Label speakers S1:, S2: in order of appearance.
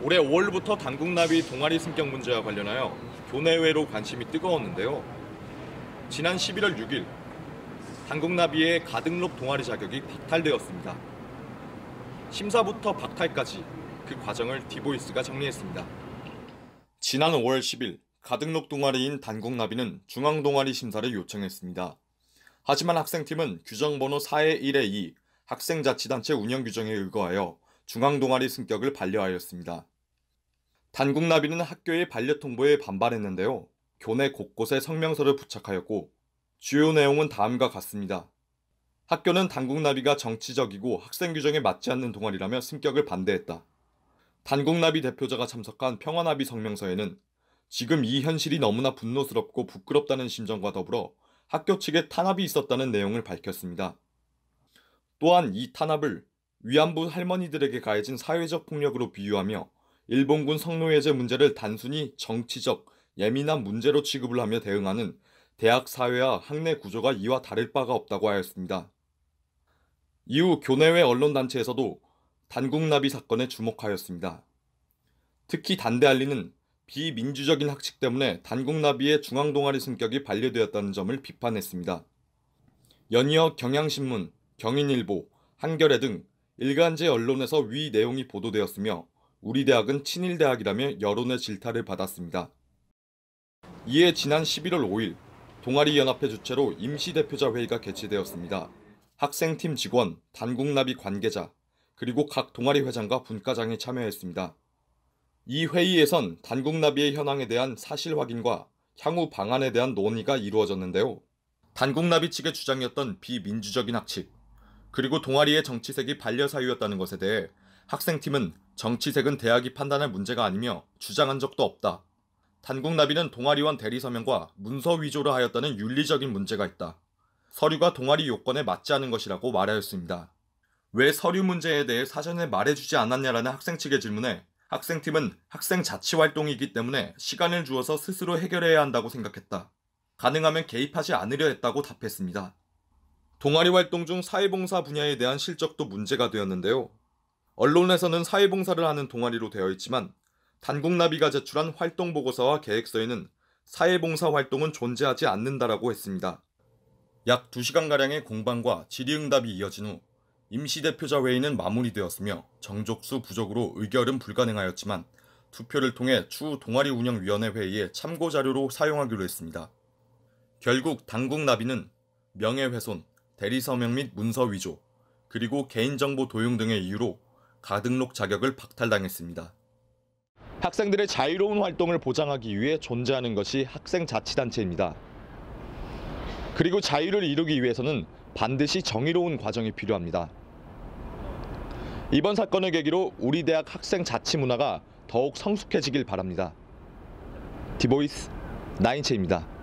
S1: 올해 5월부터 단국나비 동아리 승격 문제와 관련하여 교내외로 관심이 뜨거웠는데요. 지난 11월 6일 단국나비의 가등록 동아리 자격이 박탈되었습니다. 심사부터 박탈까지 그 과정을 디보이스가 정리했습니다. 지난 5월 10일 가등록 동아리인 단국나비는 중앙동아리 심사를 요청했습니다. 하지만 학생팀은 규정번호 4-1-2 학생자치단체 운영규정에 의거하여 중앙동아리 승격을 반려하였습니다. 단국나비는 학교의 반려 통보에 반발했는데요. 교내 곳곳에 성명서를 부착하였고 주요 내용은 다음과 같습니다. 학교는 단국나비가 정치적이고 학생 규정에 맞지 않는 동아리라며 승격을 반대했다. 단국나비 대표자가 참석한 평화나비 성명서에는 지금 이 현실이 너무나 분노스럽고 부끄럽다는 심정과 더불어 학교 측에 탄압이 있었다는 내용을 밝혔습니다. 또한 이 탄압을 위안부 할머니들에게 가해진 사회적 폭력으로 비유하며 일본군 성노예제 문제를 단순히 정치적, 예민한 문제로 취급을 하며 대응하는 대학 사회와 학내 구조가 이와 다를 바가 없다고 하였습니다. 이후 교내외 언론단체에서도 단국나비 사건에 주목하였습니다. 특히 단대알리는 비민주적인 학칙 때문에 단국나비의 중앙동아리 승격이 반려되었다는 점을 비판했습니다. 연이어 경향신문, 경인일보, 한겨레 등 일간지 언론에서 위 내용이 보도되었으며 우리 대학은 친일대학이라며 여론의 질타를 받았습니다. 이에 지난 11월 5일 동아리연합회 주최로 임시대표자 회의가 개최되었습니다. 학생팀 직원, 단국나비 관계자, 그리고 각 동아리 회장과 분과장이 참여했습니다. 이 회의에선 단국나비의 현황에 대한 사실 확인과 향후 방안에 대한 논의가 이루어졌는데요. 단국나비 측의 주장이었던 비민주적인 학칙, 그리고 동아리의 정치색이 반려사유였다는 것에 대해 학생팀은 정치색은 대학이 판단할 문제가 아니며 주장한 적도 없다. 단국나비는 동아리원 대리서명과 문서 위조를 하였다는 윤리적인 문제가 있다. 서류가 동아리 요건에 맞지 않은 것이라고 말하였습니다. 왜 서류 문제에 대해 사전에 말해주지 않았냐라는 학생 측의 질문에 학생팀은 학생 자치활동이기 때문에 시간을 주어서 스스로 해결해야 한다고 생각했다. 가능하면 개입하지 않으려 했다고 답했습니다. 동아리 활동 중 사회봉사 분야에 대한 실적도 문제가 되었는데요. 언론에서는 사회봉사를 하는 동아리로 되어 있지만 단국나비가 제출한 활동보고서와 계획서에는 사회봉사 활동은 존재하지 않는다라고 했습니다. 약 2시간가량의 공방과 질의응답이 이어진 후 임시대표자 회의는 마무리되었으며 정족수 부족으로 의결은 불가능하였지만 투표를 통해 추후 동아리운영위원회 회의에 참고자료로 사용하기로 했습니다. 결국 단국나비는 명예훼손, 대리서명 및 문서 위조, 그리고 개인정보 도용 등의 이유로 가등록 자격을 박탈당했습니다. 학생들의 자유로운 활동을 보장하기 위해 존재하는 것이 학생자치단체입니다. 그리고 자유를 이루기 위해서는 반드시 정의로운 과정이 필요합니다. 이번 사건을 계기로 우리 대학 학생 자치 문화가 더욱 성숙해지길 바랍니다. 디보이스 나인체입니다.